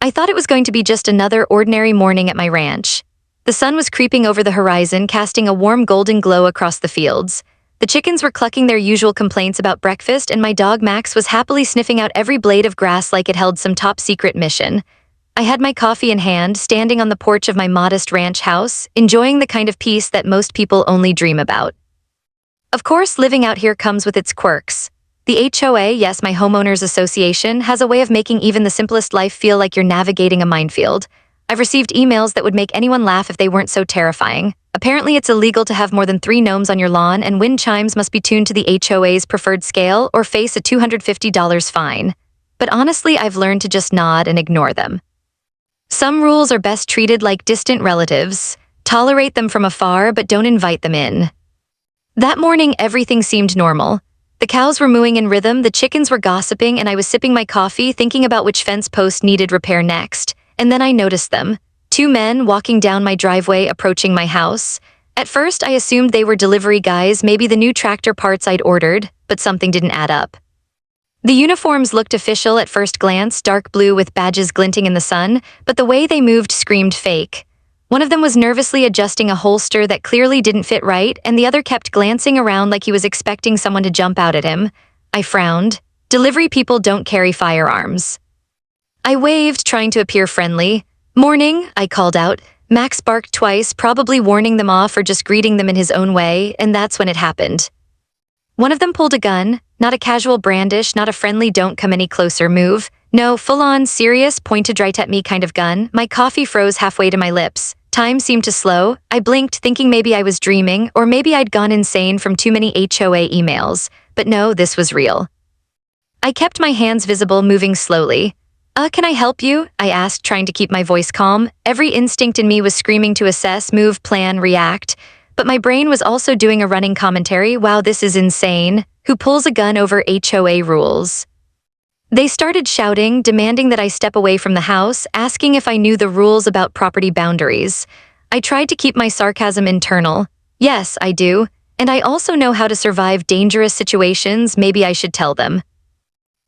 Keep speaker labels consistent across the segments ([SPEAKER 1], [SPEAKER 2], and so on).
[SPEAKER 1] I thought it was going to be just another ordinary morning at my ranch. The sun was creeping over the horizon, casting a warm golden glow across the fields. The chickens were clucking their usual complaints about breakfast, and my dog Max was happily sniffing out every blade of grass like it held some top-secret mission. I had my coffee in hand, standing on the porch of my modest ranch house, enjoying the kind of peace that most people only dream about. Of course, living out here comes with its quirks. The HOA, yes, my homeowners association, has a way of making even the simplest life feel like you're navigating a minefield. I've received emails that would make anyone laugh if they weren't so terrifying. Apparently, it's illegal to have more than 3 gnomes on your lawn, and wind chimes must be tuned to the HOA's preferred scale or face a $250 fine. But honestly, I've learned to just nod and ignore them. Some rules are best treated like distant relatives. Tolerate them from afar, but don't invite them in. That morning, everything seemed normal. The cows were mooing in rhythm, the chickens were gossiping, and I was sipping my coffee, thinking about which fence post needed repair next. And then I noticed them. 2 men walking down my driveway, approaching my house. At first, I assumed they were delivery guys, maybe the new tractor parts I'd ordered, but something didn't add up. The uniforms looked official at first glance, dark blue with badges glinting in the sun, but the way they moved screamed fake. One of them was nervously adjusting a holster that clearly didn't fit right, and the other kept glancing around like he was expecting someone to jump out at him. I frowned. Delivery people don't carry firearms. I waved, trying to appear friendly. "Morning," I called out. Max barked twice, probably warning them off or just greeting them in his own way, and that's when it happened. One of them pulled a gun, not a casual brandish, not a friendly don't come any closer move. No, full-on, serious, pointed right at me kind of gun. My coffee froze halfway to my lips. Time seemed to slow. I blinked, thinking maybe I was dreaming, or maybe I'd gone insane from too many HOA emails. But no, this was real. I kept my hands visible, moving slowly. Can I help you?" I asked, trying to keep my voice calm. Every instinct in me was screaming to assess, move, plan, react. But my brain was also doing a running commentary. Wow, this is insane. Who pulls a gun over HOA rules? They started shouting, demanding that I step away from the house, asking if I knew the rules about property boundaries. I tried to keep my sarcasm internal. Yes, I do. And I also know how to survive dangerous situations. Maybe I should tell them.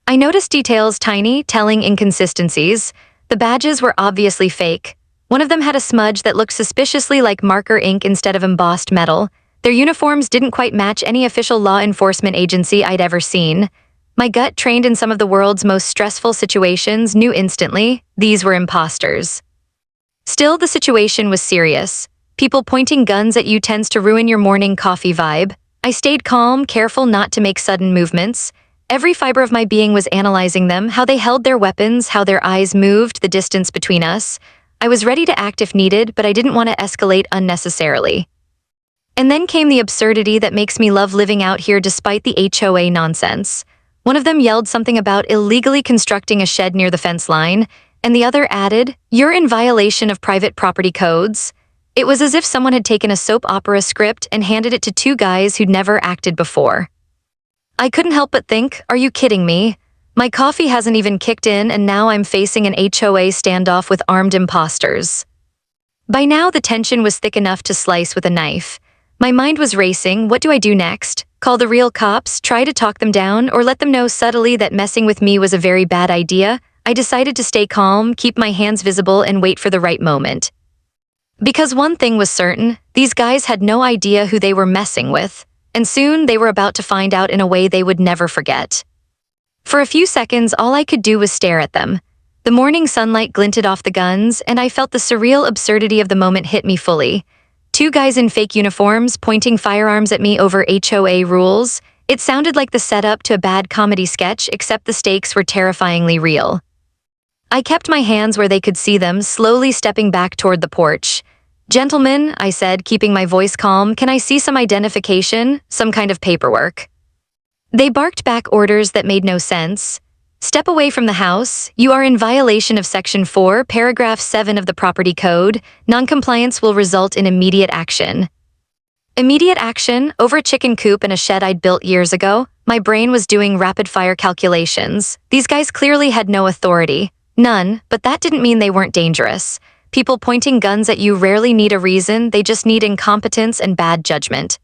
[SPEAKER 1] I noticed details, tiny, telling inconsistencies. The badges were obviously fake. One of them had a smudge that looked suspiciously like marker ink instead of embossed metal. Their uniforms didn't quite match any official law enforcement agency I'd ever seen. My gut, trained in some of the world's most stressful situations, knew instantly these were imposters. Still, the situation was serious. People pointing guns at you tends to ruin your morning coffee vibe. I stayed calm, careful not to make sudden movements. Every fiber of my being was analyzing them, how they held their weapons, how their eyes moved, the distance between us. I was ready to act if needed, but I didn't want to escalate unnecessarily. And then came the absurdity that makes me love living out here despite the HOA nonsense. One of them yelled something about illegally constructing a shed near the fence line, and the other added, "You're in violation of private property codes." It was as if someone had taken a soap opera script and handed it to 2 guys who'd never acted before. I couldn't help but think, are you kidding me? My coffee hasn't even kicked in, and now I'm facing an HOA standoff with armed imposters. By now, the tension was thick enough to slice with a knife. My mind was racing. What do I do next? Call the real cops, try to talk them down, or let them know subtly that messing with me was a very bad idea? I decided to stay calm, keep my hands visible, and wait for the right moment. Because one thing was certain, these guys had no idea who they were messing with. And soon they were about to find out in a way they would never forget. For a few seconds, all I could do was stare at them. The morning sunlight glinted off the guns, and I felt the surreal absurdity of the moment hit me fully. 2 guys in fake uniforms pointing firearms at me over HOA rules. It sounded like the setup to a bad comedy sketch, except the stakes were terrifyingly real. I kept my hands where they could see them, slowly stepping back toward the porch. "Gentlemen," I said, keeping my voice calm, "can I see some identification, some kind of paperwork?" They barked back orders that made no sense. "Step away from the house. You are in violation of Section 4, Paragraph 7 of the Property Code. Noncompliance will result in immediate action." Immediate action? Over a chicken coop in a shed I'd built years ago? My brain was doing rapid-fire calculations. These guys clearly had no authority. None, but that didn't mean they weren't dangerous. People pointing guns at you rarely need a reason, they just need incompetence and bad judgment.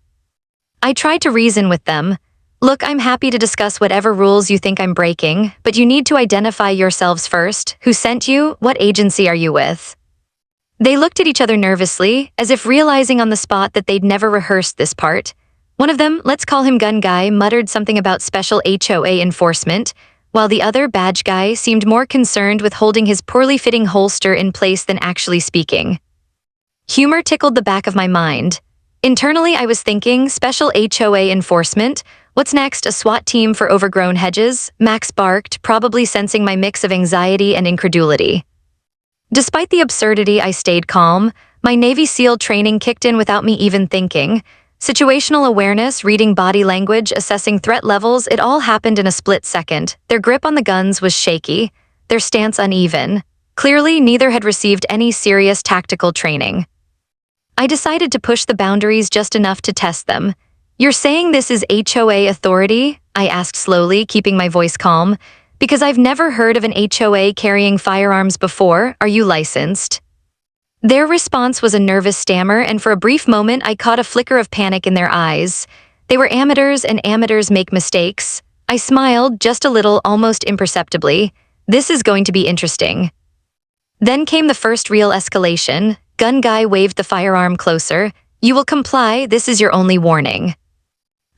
[SPEAKER 1] I tried to reason with them. Look, I'm happy to discuss whatever rules you think I'm breaking, but you need to identify yourselves first. Who sent you? What agency are you with? They looked at each other nervously, as if realizing on the spot that they'd never rehearsed this part. One of them, let's call him Gun Guy, muttered something about special HOA enforcement, while the other, Badge Guy, seemed more concerned with holding his poorly fitting holster in place than actually speaking. Humor tickled the back of my mind. Internally, I was thinking, special HOA enforcement? What's next, a SWAT team for overgrown hedges? Max barked, probably sensing my mix of anxiety and incredulity. Despite the absurdity, I stayed calm. My Navy SEAL training kicked in without me even thinking. Situational awareness, reading body language, assessing threat levels, it all happened in a split second. Their grip on the guns was shaky, their stance uneven. Clearly, neither had received any serious tactical training. I decided to push the boundaries just enough to test them. You're saying this is HOA authority? I asked slowly, keeping my voice calm. Because I've never heard of an HOA carrying firearms before. Are you licensed? Their response was a nervous stammer, and for a brief moment I caught a flicker of panic in their eyes. They were amateurs, and amateurs make mistakes. I smiled, just a little, almost imperceptibly. This is going to be interesting. Then came the first real escalation. Gun Guy waved the firearm closer. You will comply, this is your only warning.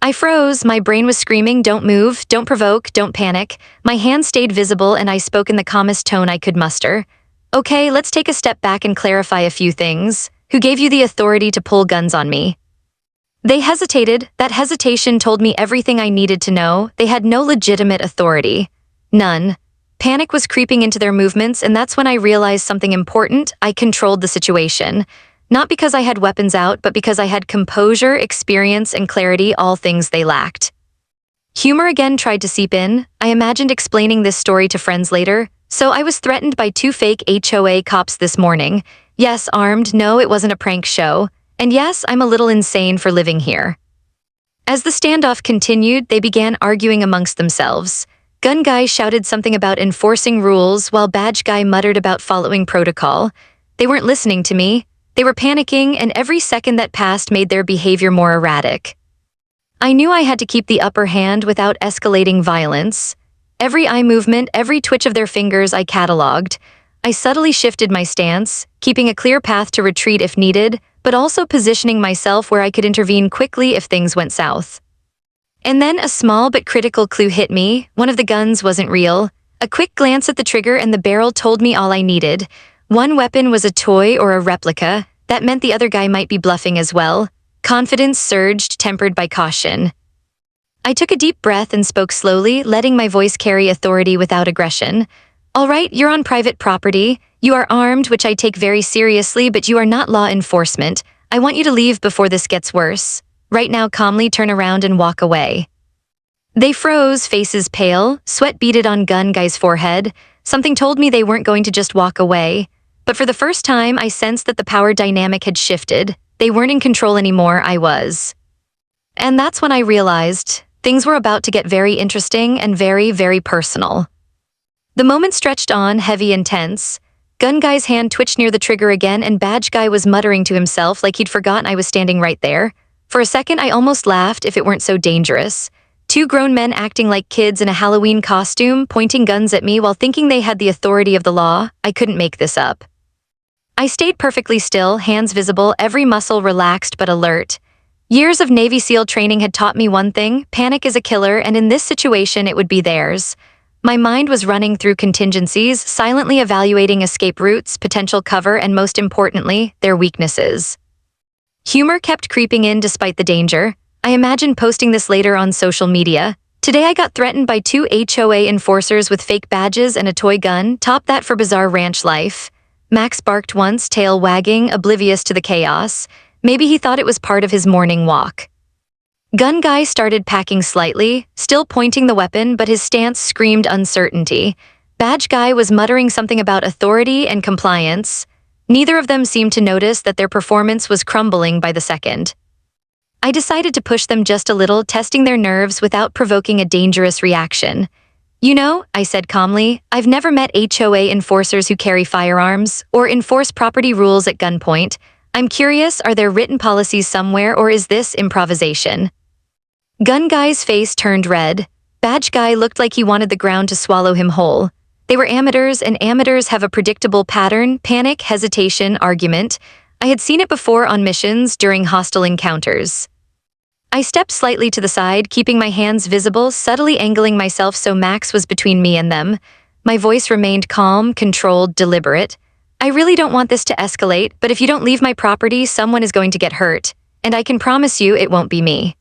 [SPEAKER 1] I froze, my brain was screaming, don't move, don't provoke, don't panic. My hand stayed visible and I spoke in the calmest tone I could muster. Okay, let's take a step back and clarify a few things. Who gave you the authority to pull guns on me? They hesitated. That hesitation told me everything I needed to know. They had no legitimate authority. None. Panic was creeping into their movements, and that's when I realized something important. I controlled the situation. Not because I had weapons out, but because I had composure, experience, and clarity, all things they lacked. Humor again tried to seep in. I imagined explaining this story to friends later. So I was threatened by 2 fake HOA cops this morning. Yes, armed, no, it wasn't a prank show. And yes, I'm a little insane for living here. As the standoff continued, they began arguing amongst themselves. Gun Guy shouted something about enforcing rules, while Badge Guy muttered about following protocol. They weren't listening to me. They were panicking, and every second that passed made their behavior more erratic. I knew I had to keep the upper hand without escalating violence. Every eye movement, every twitch of their fingers I cataloged. I subtly shifted my stance, keeping a clear path to retreat if needed, but also positioning myself where I could intervene quickly if things went south. And then a small but critical clue hit me. One of the guns wasn't real. A quick glance at the trigger and the barrel told me all I needed. One weapon was a toy or a replica. That meant the other guy might be bluffing as well. Confidence surged, tempered by caution. I took a deep breath and spoke slowly, letting my voice carry authority without aggression. All right, you're on private property. You are armed, which I take very seriously, but you are not law enforcement. I want you to leave before this gets worse. Right now, calmly turn around and walk away. They froze, faces pale, sweat beaded on Gun Guy's forehead. Something told me they weren't going to just walk away. But for the first time, I sensed that the power dynamic had shifted. They weren't in control anymore, I was. And that's when I realized things were about to get very interesting and very, very personal. The moment stretched on, heavy and tense. Gun Guy's hand twitched near the trigger again, and Badge Guy was muttering to himself like he'd forgotten I was standing right there. For a second, I almost laughed if it weren't so dangerous. 2 grown men acting like kids in a Halloween costume, pointing guns at me while thinking they had the authority of the law. I couldn't make this up. I stayed perfectly still, hands visible, every muscle relaxed but alert. Years of Navy SEAL training had taught me one thing: panic is a killer, and in this situation it would be theirs. My mind was running through contingencies, silently evaluating escape routes, potential cover, and most importantly, their weaknesses. Humor kept creeping in despite the danger. I imagined posting this later on social media. Today I got threatened by 2 HOA enforcers with fake badges and a toy gun. Top that for bizarre ranch life. Max barked once, tail wagging, oblivious to the chaos. Maybe he thought it was part of his morning walk. Gun Guy started packing slightly, still pointing the weapon, but his stance screamed uncertainty. Badge Guy was muttering something about authority and compliance. Neither of them seemed to notice that their performance was crumbling by the second. I decided to push them just a little, testing their nerves without provoking a dangerous reaction. You know, I said calmly, I've never met HOA enforcers who carry firearms or enforce property rules at gunpoint. I'm curious, are there written policies somewhere, or is this improvisation? Gun Guy's face turned red. Badge Guy looked like he wanted the ground to swallow him whole. They were amateurs, and amateurs have a predictable pattern: panic, hesitation, argument. I had seen it before on missions during hostile encounters. I stepped slightly to the side, keeping my hands visible, subtly angling myself so Max was between me and them. My voice remained calm, controlled, deliberate. I really don't want this to escalate, but if you don't leave my property, someone is going to get hurt. And I can promise you it won't be me.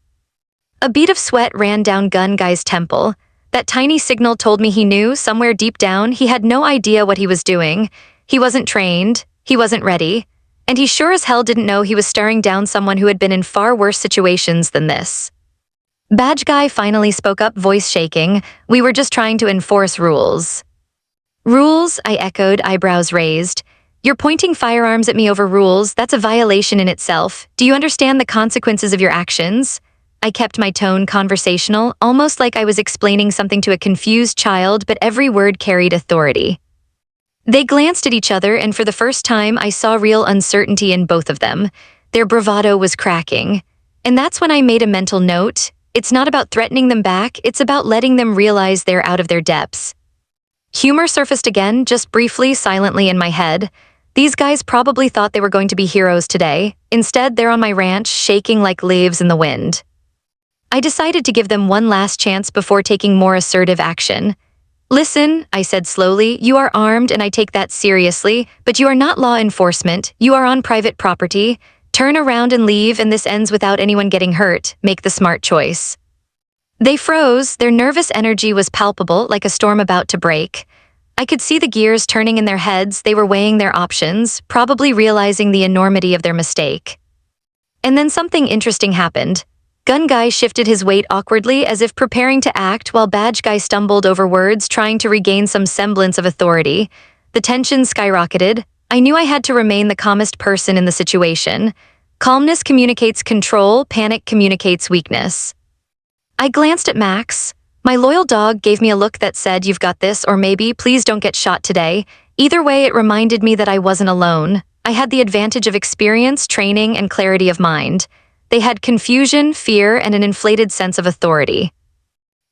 [SPEAKER 1] A bead of sweat ran down Gun Guy's temple. That tiny signal told me he knew, somewhere deep down, he had no idea what he was doing. He wasn't trained, he wasn't ready, and he sure as hell didn't know he was staring down someone who had been in far worse situations than this. Badge Guy finally spoke up, voice shaking. We were just trying to enforce rules. Rules? I echoed, eyebrows raised. You're pointing firearms at me over rules. That's a violation in itself. Do you understand the consequences of your actions? I kept my tone conversational, almost like I was explaining something to a confused child, but every word carried authority. They glanced at each other, and for the first time, I saw real uncertainty in both of them. Their bravado was cracking. And that's when I made a mental note. It's not about threatening them back, it's about letting them realize they're out of their depths. Humor surfaced again, just briefly, silently in my head. These guys probably thought they were going to be heroes today. Instead, they're on my ranch, shaking like leaves in the wind. I decided to give them one last chance before taking more assertive action. Listen, I said slowly, you are armed and I take that seriously, but you are not law enforcement. You are on private property. Turn around and leave, and this ends without anyone getting hurt. Make the smart choice. They froze. Their nervous energy was palpable, like a storm about to break. I could see the gears turning in their heads. They were weighing their options, probably realizing the enormity of their mistake. And then something interesting happened. Gun Guy shifted his weight awkwardly, as if preparing to act, while Badge Guy stumbled over words, trying to regain some semblance of authority. The tension skyrocketed. I knew I had to remain the calmest person in the situation. Calmness communicates control, panic communicates weakness. I glanced at Max. My loyal dog gave me a look that said, "You've got this," or maybe, "Please don't get shot today." Either way, it reminded me that I wasn't alone. I had the advantage of experience, training, and clarity of mind. They had confusion, fear, and an inflated sense of authority.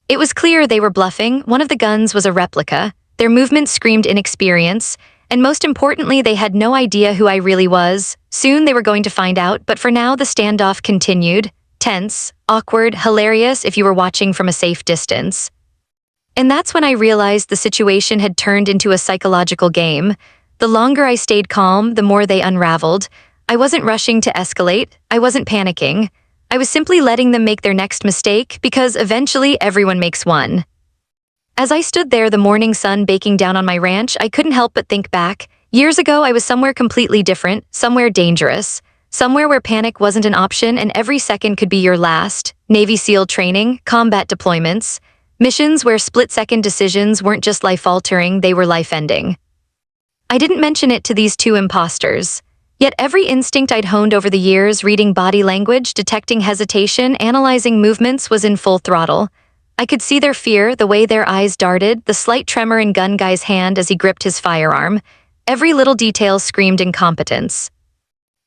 [SPEAKER 1] It was clear they were bluffing. One of the guns was a replica. Their movements screamed inexperience, and most importantly, they had no idea who I really was. Soon they were going to find out, but for now the standoff continued. Tense, awkward, hilarious if you were watching from a safe distance. And that's when I realized the situation had turned into a psychological game. The longer I stayed calm, the more they unraveled. I wasn't rushing to escalate. I wasn't panicking. I was simply letting them make their next mistake, because eventually everyone makes one. As I stood there, the morning sun baking down on my ranch, I couldn't help but think back. Years ago, I was somewhere completely different, somewhere dangerous, somewhere where panic wasn't an option and every second could be your last. Navy SEAL training, combat deployments, missions where split-second decisions weren't just life-altering, they were life-ending. I didn't mention it to these two imposters. Yet every instinct I'd honed over the years, reading body language, detecting hesitation, analyzing movements, was in full throttle. I could see their fear, the way their eyes darted, the slight tremor in Gun Guy's hand as he gripped his firearm. Every little detail screamed incompetence.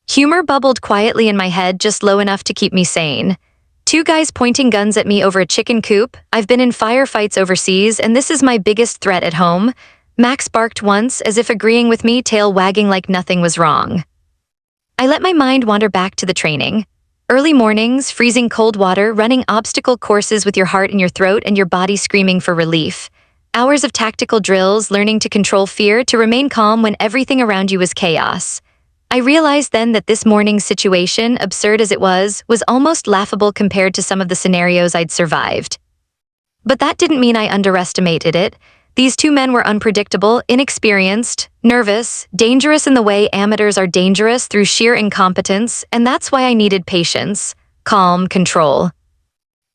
[SPEAKER 1] Humor bubbled quietly in my head, just low enough to keep me sane. Two guys pointing guns at me over a chicken coop. I've been in firefights overseas, and this is my biggest threat at home. Max barked once, as if agreeing with me, tail wagging like nothing was wrong. I let my mind wander back to the training. Early mornings, freezing cold water, running obstacle courses with your heart in your throat and your body screaming for relief. Hours of tactical drills, learning to control fear, to remain calm when everything around you was chaos. I realized then that this morning's situation, absurd as it was almost laughable compared to some of the scenarios I'd survived. But that didn't mean I underestimated it. These two men were unpredictable, inexperienced, nervous, dangerous in the way amateurs are dangerous through sheer incompetence, and that's why I needed patience, calm, control.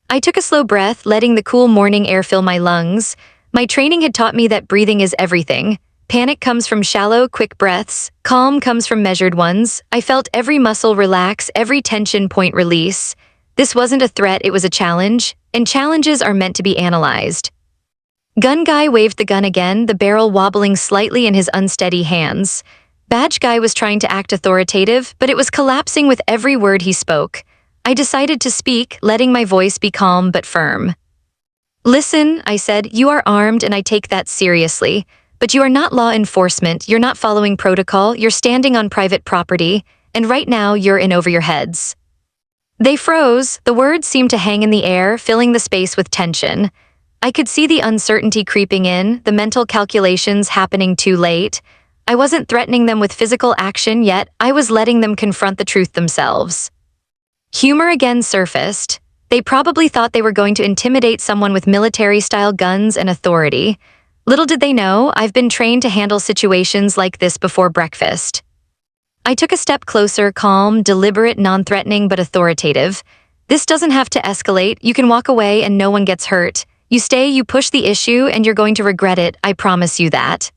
[SPEAKER 1] I took a slow breath, letting the cool morning air fill my lungs. My training had taught me that breathing is everything. Panic comes from shallow, quick breaths. Calm comes from measured ones. I felt every muscle relax, every tension point release. This wasn't a threat, it was a challenge, and challenges are meant to be analyzed. Gun Guy waved the gun again, the barrel wobbling slightly in his unsteady hands. Badge Guy was trying to act authoritative, but it was collapsing with every word he spoke. I decided to speak, letting my voice be calm but firm. Listen, I said, you are armed and I take that seriously. But you are not law enforcement, you're not following protocol, you're standing on private property, and right now you're in over your heads. They froze, the words seemed to hang in the air, filling the space with tension. I could see the uncertainty creeping in, the mental calculations happening too late. I wasn't threatening them with physical action yet, I was letting them confront the truth themselves. Humor again surfaced. They probably thought they were going to intimidate someone with military-style guns and authority. Little did they know, I've been trained to handle situations like this before breakfast. I took a step closer, calm, deliberate, non-threatening, but authoritative. This doesn't have to escalate, you can walk away and no one gets hurt. You stay, you push the issue, and you're going to regret it, I promise you that.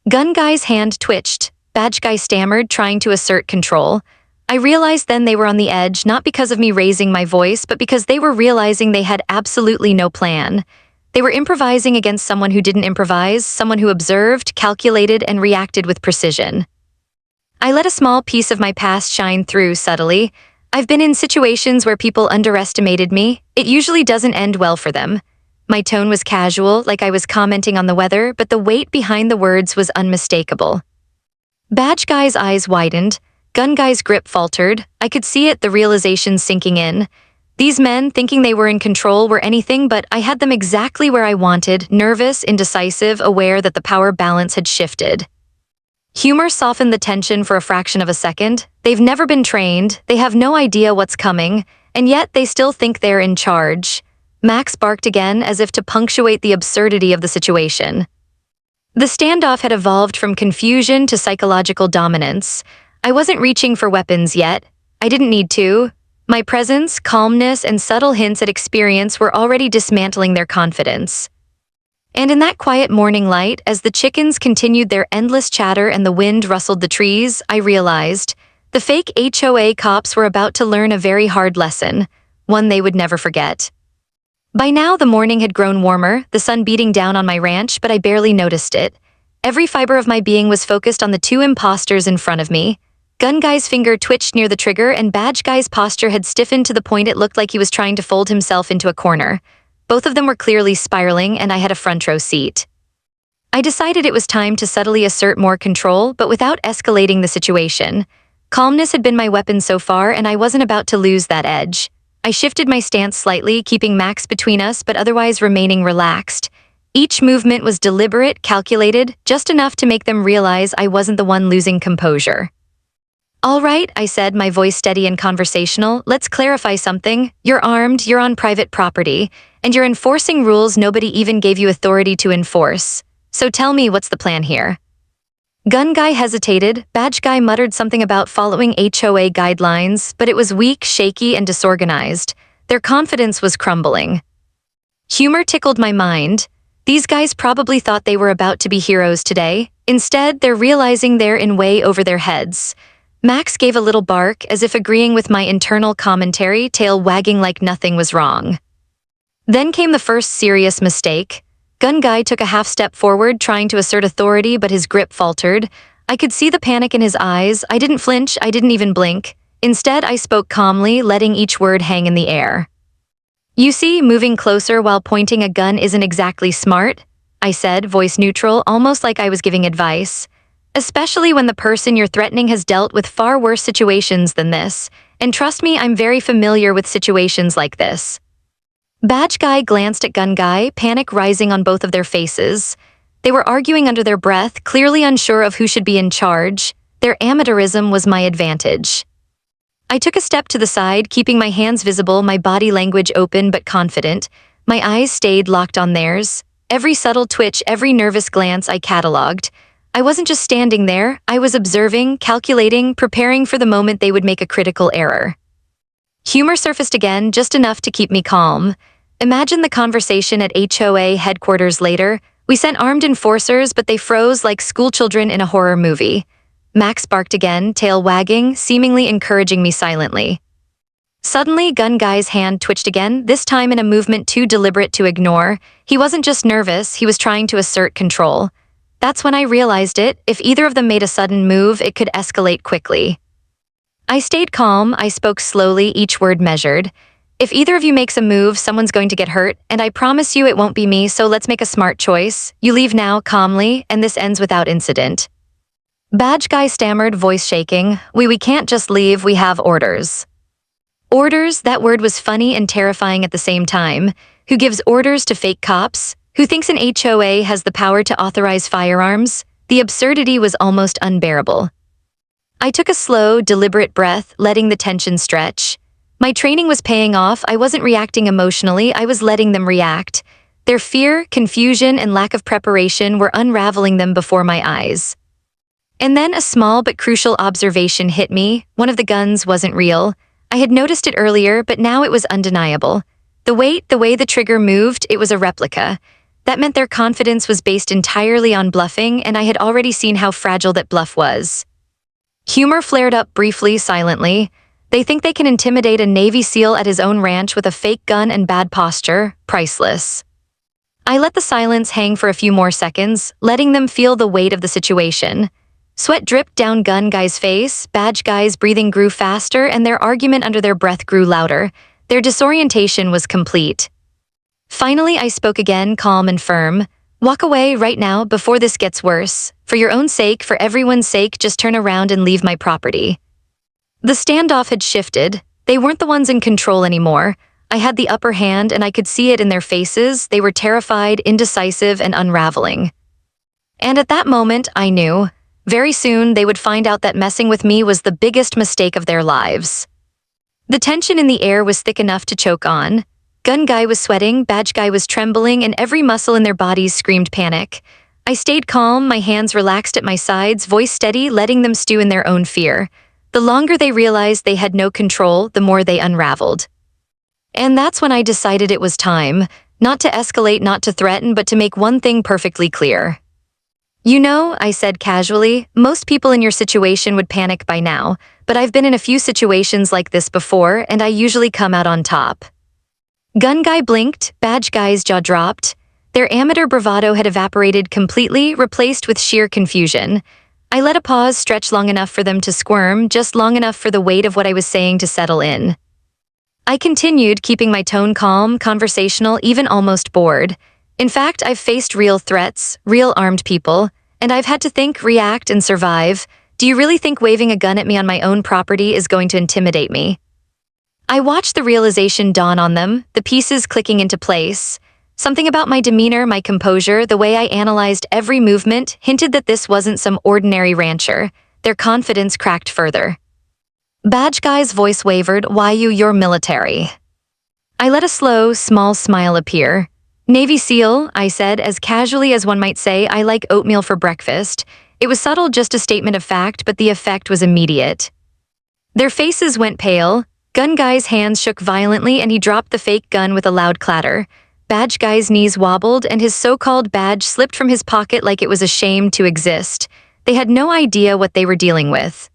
[SPEAKER 1] Gun guy's hand twitched. Badge guy stammered, trying to assert control. I realized then they were on the edge, not because of me raising my voice, but because they were realizing they had absolutely no plan. They were improvising against someone who didn't improvise, someone who observed, calculated, and reacted with precision. I let a small piece of my past shine through subtly. I've been in situations where people underestimated me. It usually doesn't end well for them. My tone was casual, like I was commenting on the weather, but the weight behind the words was unmistakable. Badge guy's eyes widened. Gun guy's grip faltered. I could see it, the realization sinking in. These men, thinking they were in control, were anything but I had them exactly where I wanted, nervous, indecisive, aware that the power balance had shifted. Humor softened the tension for a fraction of a second. They've never been trained, they have no idea what's coming, and yet they still think they're in charge. Max barked again, as if to punctuate the absurdity of the situation. The standoff had evolved from confusion to psychological dominance. I wasn't reaching for weapons yet. I didn't need to. My presence, calmness, and subtle hints at experience were already dismantling their confidence. And in that quiet morning light, as the chickens continued their endless chatter and the wind rustled the trees, I realized the fake HOA cops were about to learn a very hard lesson, one they would never forget. By now, the morning had grown warmer, the sun beating down on my ranch, but I barely noticed it. Every fiber of my being was focused on the two imposters in front of me. Gun guy's finger twitched near the trigger, and badge guy's posture had stiffened to the point it looked like he was trying to fold himself into a corner. Both of them were clearly spiraling, and I had a front row seat. I decided it was time to subtly assert more control, but without escalating the situation. Calmness had been my weapon so far, and I wasn't about to lose that edge. I shifted my stance slightly, keeping Max between us, but otherwise remaining relaxed. Each movement was deliberate, calculated, just enough to make them realize I wasn't the one losing composure. All right, I said, my voice steady and conversational, let's clarify something. You're armed, you're on private property, and you're enforcing rules nobody even gave you authority to enforce. So tell me, what's the plan here? Gun guy hesitated, badge guy muttered something about following HOA guidelines, but it was weak, shaky, and disorganized. Their confidence was crumbling. Humor tickled my mind. These guys probably thought they were about to be heroes today. Instead, they're realizing they're in way over their heads. Max gave a little bark, as if agreeing with my internal commentary, tail wagging like nothing was wrong. Then came the first serious mistake. Gun guy took a half step forward, trying to assert authority, but his grip faltered. I could see the panic in his eyes. I didn't flinch, I didn't even blink. Instead, I spoke calmly, letting each word hang in the air. You see, moving closer while pointing a gun isn't exactly smart, I said, voice neutral, almost like I was giving advice. Especially when the person you're threatening has dealt with far worse situations than this. And trust me, I'm very familiar with situations like this. Badge guy glanced at gun guy, panic rising on both of their faces. They were arguing under their breath, clearly unsure of who should be in charge. Their amateurism was my advantage. I took a step to the side, keeping my hands visible, my body language open but confident. My eyes stayed locked on theirs. Every subtle twitch, every nervous glance I cataloged. I wasn't just standing there, I was observing, calculating, preparing for the moment they would make a critical error. Humor surfaced again, just enough to keep me calm. Imagine the conversation at HOA headquarters later. We sent armed enforcers, but they froze like schoolchildren in a horror movie. Max barked again, tail wagging, seemingly encouraging me silently. Suddenly, gun guy's hand twitched again, this time in a movement too deliberate to ignore. He wasn't just nervous, he was trying to assert control. That's when I realized it. If either of them made a sudden move, it could escalate quickly. I stayed calm, I spoke slowly, each word measured. If either of you makes a move, someone's going to get hurt, and I promise you it won't be me, so let's make a smart choice. You leave now, calmly, and this ends without incident. Badge guy stammered, voice shaking. We can't just leave, we have orders. Orders? That word was funny and terrifying at the same time. Who gives orders to fake cops? Who thinks an HOA has the power to authorize firearms? The absurdity was almost unbearable. I took a slow, deliberate breath, letting the tension stretch. My training was paying off. I wasn't reacting emotionally, I was letting them react. Their fear, confusion, and lack of preparation were unraveling them before my eyes. And then a small but crucial observation hit me. One of the guns wasn't real. I had noticed it earlier, but now it was undeniable. The weight, the way the trigger moved, it was a replica. That meant their confidence was based entirely on bluffing, and I had already seen how fragile that bluff was. Humor flared up briefly, silently. They think they can intimidate a Navy SEAL at his own ranch with a fake gun and bad posture. Priceless. I let the silence hang for a few more seconds, letting them feel the weight of the situation. Sweat dripped down gun guy's face, badge guy's breathing grew faster, and their argument under their breath grew louder. Their disorientation was complete. Finally, I spoke again, calm and firm. Walk away right now before this gets worse. For your own sake, for everyone's sake, just turn around and leave my property. The standoff had shifted. They weren't the ones in control anymore. I had the upper hand, and I could see it in their faces. They were terrified, indecisive, and unraveling. And at that moment, I knew. Very soon, they would find out that messing with me was the biggest mistake of their lives. The tension in the air was thick enough to choke on. Gun guy was sweating, badge guy was trembling, and every muscle in their bodies screamed panic. I stayed calm, my hands relaxed at my sides, voice steady, letting them stew in their own fear. The longer they realized they had no control, the more they unraveled. And that's when I decided it was time, not to escalate, not to threaten, but to make one thing perfectly clear. You know, I said casually, most people in your situation would panic by now, but I've been in a few situations like this before, and I usually come out on top. Gun guy blinked, badge guy's jaw dropped. Their amateur bravado had evaporated completely, replaced with sheer confusion. I let a pause stretch long enough for them to squirm, just long enough for the weight of what I was saying to settle in. I continued, keeping my tone calm, conversational, even almost bored. In fact, I've faced real threats, real armed people, and I've had to think, react, and survive. Do you really think waving a gun at me on my own property is going to intimidate me? I watched the realization dawn on them, the pieces clicking into place. Something about my demeanor, my composure, the way I analyzed every movement hinted that this wasn't some ordinary rancher. Their confidence cracked further. Badge guy's voice wavered, "Why you're military." I let a slow, small smile appear. "Navy SEAL," I said, as casually as one might say, "I like oatmeal for breakfast." It was subtle, just a statement of fact, but the effect was immediate. Their faces went pale. Gun guy's hands shook violently, and he dropped the fake gun with a loud clatter. Badge guy's knees wobbled, and his so-called badge slipped from his pocket like it was ashamed to exist. They had no idea what they were dealing with.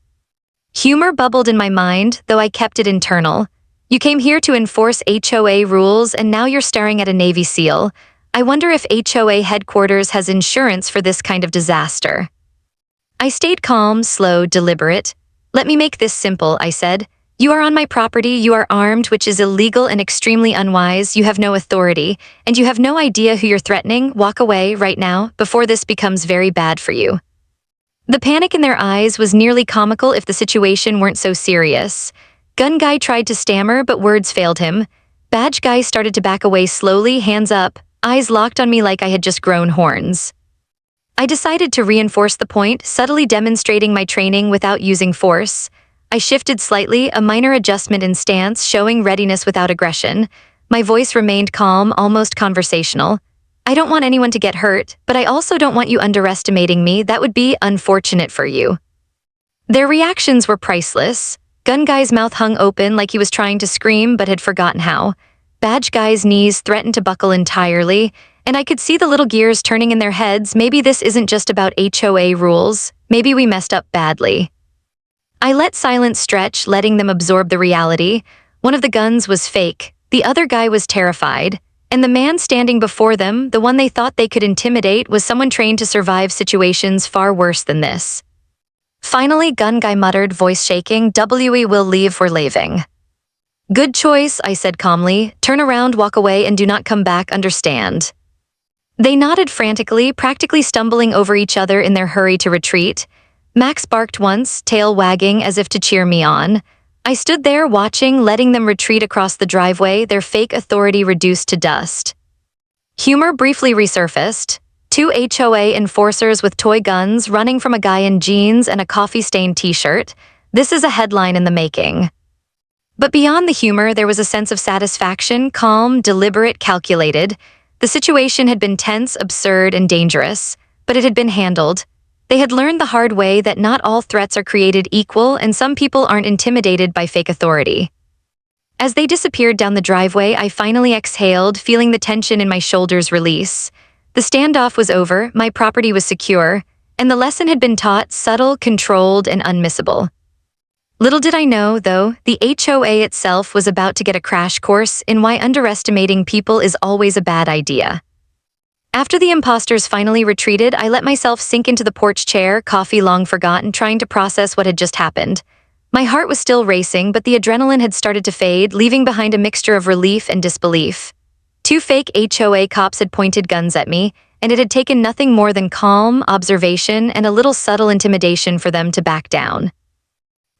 [SPEAKER 1] Humor bubbled in my mind, though I kept it internal. You came here to enforce HOA rules, and now you're staring at a Navy SEAL. I wonder if HOA headquarters has insurance for this kind of disaster. I stayed calm, slow, deliberate. "Let me make this simple," I said. "You are on my property, you are armed, which is illegal and extremely unwise, you have no authority, and you have no idea who you're threatening. Walk away right now, before this becomes very bad for you." The panic in their eyes was nearly comical if the situation weren't so serious. Gun guy tried to stammer, but words failed him. Badge guy started to back away slowly, hands up, eyes locked on me like I had just grown horns. I decided to reinforce the point, subtly demonstrating my training without using force. I shifted slightly, a minor adjustment in stance, showing readiness without aggression. My voice remained calm, almost conversational. "I don't want anyone to get hurt, but I also don't want you underestimating me. That would be unfortunate for you." Their reactions were priceless. Gun guy's mouth hung open like he was trying to scream but had forgotten how. Badge guy's knees threatened to buckle entirely, and I could see the little gears turning in their heads. Maybe this isn't just about HOA rules. Maybe we messed up badly. I let silence stretch, letting them absorb the reality. One of the guns was fake. The other guy was terrified. And the man standing before them, the one they thought they could intimidate, was someone trained to survive situations far worse than this. Finally, gun guy muttered, voice shaking, "We will leave, we're leaving." "Good choice," I said calmly. "Turn around, walk away, and do not come back, understand?" They nodded frantically, practically stumbling over each other in their hurry to retreat. Max barked once, tail wagging as if to cheer me on. I stood there watching, letting them retreat across the driveway, their fake authority reduced to dust. Humor briefly resurfaced. Two HOA enforcers with toy guns running from a guy in jeans and a coffee-stained t-shirt. This is a headline in the making. But beyond the humor, there was a sense of satisfaction, calm, deliberate, calculated. The situation had been tense, absurd, and dangerous, but it had been handled. They had learned the hard way that not all threats are created equal and some people aren't intimidated by fake authority. As they disappeared down the driveway, I finally exhaled, feeling the tension in my shoulders release. The standoff was over, my property was secure, and the lesson had been taught, subtle, controlled, and unmissable. Little did I know, though, the HOA itself was about to get a crash course in why underestimating people is always a bad idea. After the imposters finally retreated, I let myself sink into the porch chair, coffee long forgotten, trying to process what had just happened. My heart was still racing, but the adrenaline had started to fade, leaving behind a mixture of relief and disbelief. Two fake HOA cops had pointed guns at me, and it had taken nothing more than calm, observation, and a little subtle intimidation for them to back down.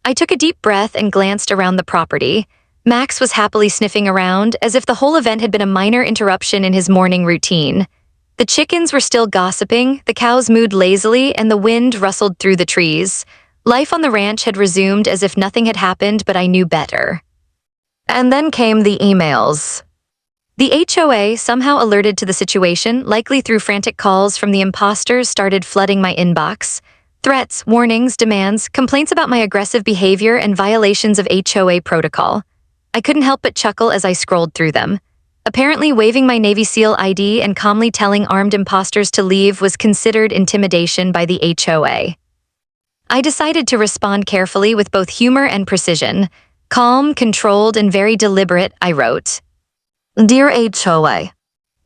[SPEAKER 1] I took a deep breath and glanced around the property. Max was happily sniffing around, as if the whole event had been a minor interruption in his morning routine. The chickens were still gossiping, the cows mooed lazily, and the wind rustled through the trees. Life on the ranch had resumed as if nothing had happened, but I knew better. And then came the emails. The HOA, somehow alerted to the situation, likely through frantic calls from the imposters, started flooding my inbox. Threats, warnings, demands, complaints about my aggressive behavior, and violations of HOA protocol. I couldn't help but chuckle as I scrolled through them. Apparently, waving my Navy SEAL ID and calmly telling armed imposters to leave was considered intimidation by the HOA. I decided to respond carefully with both humor and precision. Calm, controlled, and very deliberate, I wrote. Dear HOA,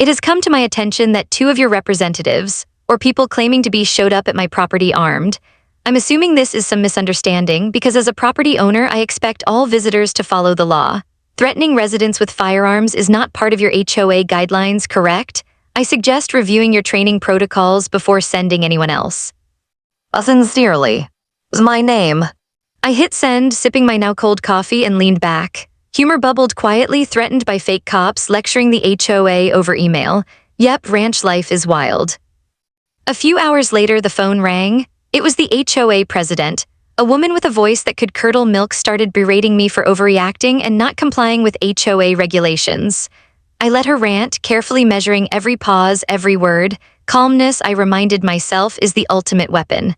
[SPEAKER 1] it has come to my attention that two of your representatives, or people claiming to be, showed up at my property armed. I'm assuming this is some misunderstanding because as a property owner, I expect all visitors to follow the law. Threatening residents with firearms is not part of your HOA guidelines, correct? I suggest reviewing your training protocols before sending anyone else. Sincerely, my name. I hit send, sipping my now cold coffee, and leaned back. Humor bubbled quietly, threatened by fake cops lecturing the HOA over email. Yep, ranch life is wild. A few hours later, the phone rang. It was the HOA president. A woman with a voice that could curdle milk started berating me for overreacting and not complying with HOA regulations. I let her rant, carefully measuring every pause, every word. Calmness, I reminded myself, is the ultimate weapon.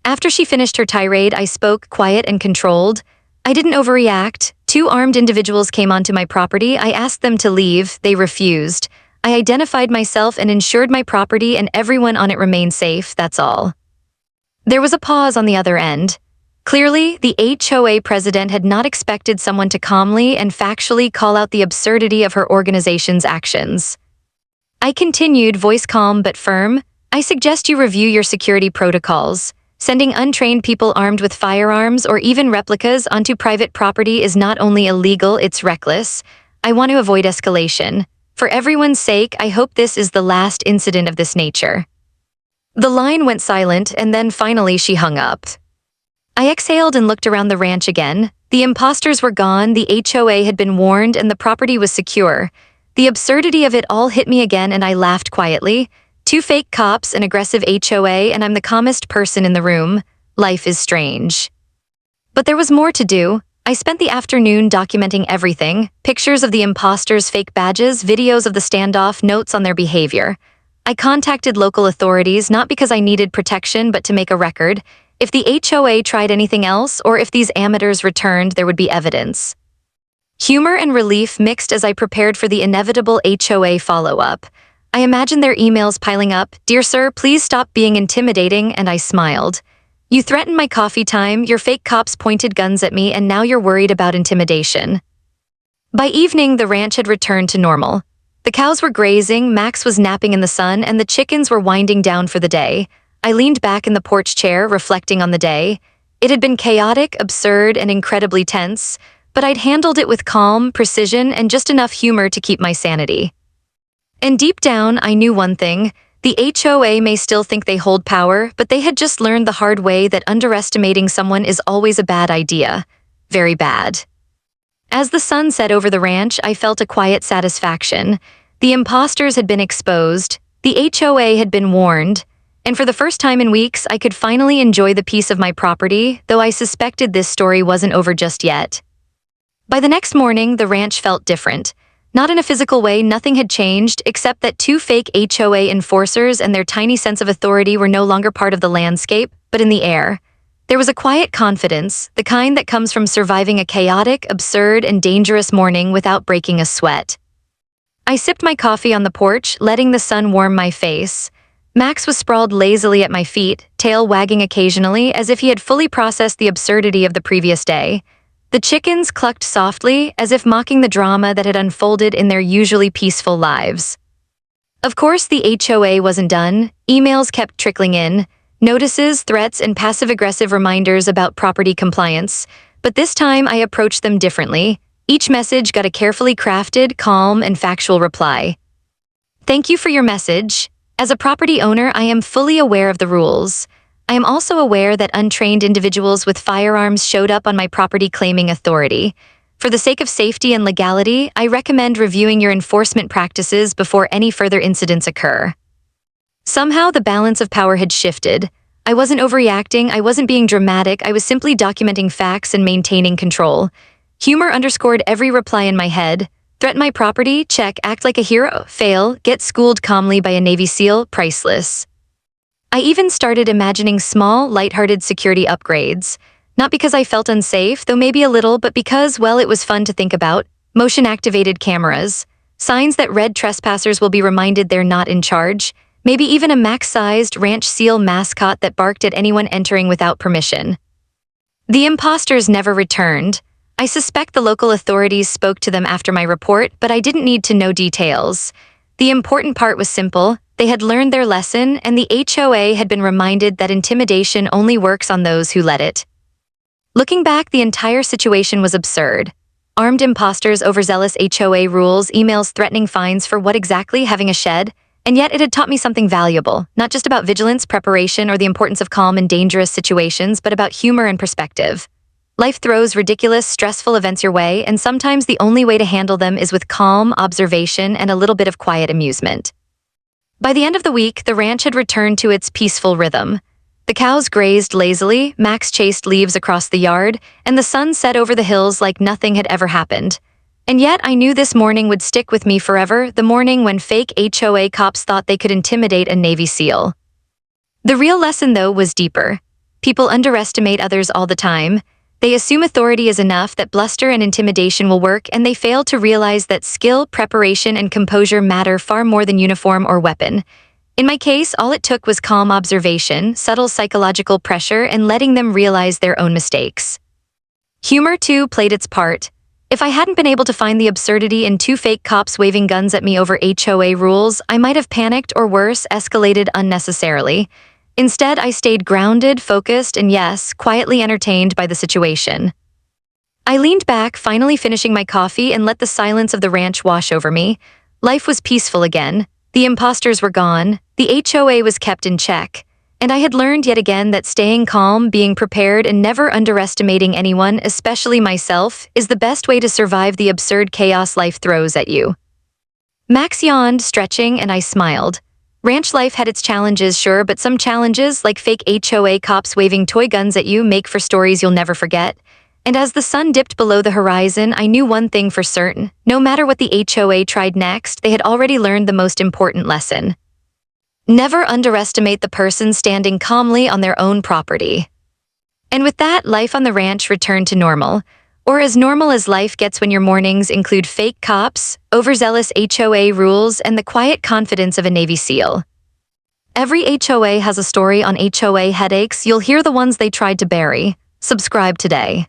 [SPEAKER 1] After she finished her tirade, I spoke, quiet and controlled. I didn't overreact. Two armed individuals came onto my property. I asked them to leave. They refused. I identified myself and ensured my property and everyone on it remained safe, that's all. There was a pause on the other end. Clearly, the HOA president had not expected someone to calmly and factually call out the absurdity of her organization's actions. I continued, voice calm but firm. I suggest you review your security protocols. Sending untrained people armed with firearms or even replicas onto private property is not only illegal, it's reckless. I want to avoid escalation. For everyone's sake, I hope this is the last incident of this nature. The line went silent, and then finally she hung up. I exhaled and looked around the ranch again. The imposters were gone, the HOA had been warned, and the property was secure. The absurdity of it all hit me again, and I laughed quietly. Two fake cops, an aggressive HOA, and I'm the calmest person in the room. Life is strange. But there was more to do. I spent the afternoon documenting everything, pictures of the imposters' fake badges, videos of the standoff, notes on their behavior. I contacted local authorities not because I needed protection but to make a record. If the HOA tried anything else or if these amateurs returned, there would be evidence. Humor and relief mixed as I prepared for the inevitable HOA follow-up. I imagined their emails piling up. Dear sir, please stop being intimidating, and I smiled. You threatened my coffee time, your fake cops pointed guns at me, and now you're worried about intimidation. By evening, the ranch had returned to normal. The cows were grazing, Max was napping in the sun, and the chickens were winding down for the day. I leaned back in the porch chair, reflecting on the day. It had been chaotic, absurd, and incredibly tense, but I'd handled it with calm, precision, and just enough humor to keep my sanity. And deep down, I knew one thing. The HOA may still think they hold power, but they had just learned the hard way that underestimating someone is always a bad idea. Very bad. As the sun set over the ranch, I felt a quiet satisfaction. The imposters had been exposed, the HOA had been warned, and for the first time in weeks, I could finally enjoy the peace of my property, though I suspected this story wasn't over just yet. By the next morning, the ranch felt different. Not in a physical way, nothing had changed, except that two fake HOA enforcers and their tiny sense of authority were no longer part of the landscape, but in the air. There was a quiet confidence, the kind that comes from surviving a chaotic, absurd, and dangerous morning without breaking a sweat. I sipped my coffee on the porch, letting the sun warm my face. Max was sprawled lazily at my feet, tail wagging occasionally as if he had fully processed the absurdity of the previous day. The chickens clucked softly, as if mocking the drama that had unfolded in their usually peaceful lives. Of course, the HOA wasn't done. Emails kept trickling in, notices, threats, and passive-aggressive reminders about property compliance. But this time, I approached them differently. Each message got a carefully crafted, calm, and factual reply. Thank you for your message. As a property owner, I am fully aware of the rules. I am also aware that untrained individuals with firearms showed up on my property claiming authority. For the sake of safety and legality, I recommend reviewing your enforcement practices before any further incidents occur. Somehow, the balance of power had shifted. I wasn't overreacting, I wasn't being dramatic, I was simply documenting facts and maintaining control. Humor underscored every reply in my head. Threaten my property? Check. Act like a hero? Fail. Get schooled calmly by a Navy SEAL? Priceless. I even started imagining small, lighthearted security upgrades. Not because I felt unsafe, though maybe a little, but because, well, it was fun to think about. Motion-activated cameras. Signs that red trespassers will be reminded they're not in charge. Maybe even a max-sized ranch seal mascot that barked at anyone entering without permission. The imposters never returned. I suspect the local authorities spoke to them after my report, but I didn't need to know details. The important part was simple. They had learned their lesson, and the HOA had been reminded that intimidation only works on those who let it. Looking back, the entire situation was absurd. Armed imposters, overzealous HOA rules, emails threatening fines for what exactly? Having a shed? And yet it had taught me something valuable, not just about vigilance, preparation, or the importance of calm in dangerous situations, but about humor and perspective. Life throws ridiculous, stressful events your way, and sometimes the only way to handle them is with calm, observation, and a little bit of quiet amusement. By the end of the week, the ranch had returned to its peaceful rhythm. The cows grazed lazily, Max chased leaves across the yard, and the sun set over the hills like nothing had ever happened. And yet I knew this morning would stick with me forever, the morning when fake HOA cops thought they could intimidate a Navy SEAL. The real lesson, though, was deeper. People underestimate others all the time. They assume authority is enough, that bluster and intimidation will work, and they fail to realize that skill, preparation, and composure matter far more than uniform or weapon. In my case, all it took was calm observation, subtle psychological pressure, and letting them realize their own mistakes. Humor, too, played its part. If I hadn't been able to find the absurdity in two fake cops waving guns at me over HOA rules, I might have panicked or worse, escalated unnecessarily. Instead, I stayed grounded, focused, and yes, quietly entertained by the situation. I leaned back, finally finishing my coffee, and let the silence of the ranch wash over me. Life was peaceful again. The imposters were gone. The HOA was kept in check. And I had learned yet again that staying calm, being prepared, and never underestimating anyone, especially myself, is the best way to survive the absurd chaos life throws at you. Max yawned, stretching, and I smiled. Ranch life had its challenges, sure, but some challenges, like fake HOA cops waving toy guns at you, make for stories you'll never forget. And as the sun dipped below the horizon, I knew one thing for certain. No matter what the HOA tried next, they had already learned the most important lesson. Never underestimate the person standing calmly on their own property. And with that, life on the ranch returned to normal. Or as normal as life gets when your mornings include fake cops, overzealous HOA rules, and the quiet confidence of a Navy SEAL. Every HOA has a story on HOA Headaches. You'll hear the ones they tried to bury. Subscribe today.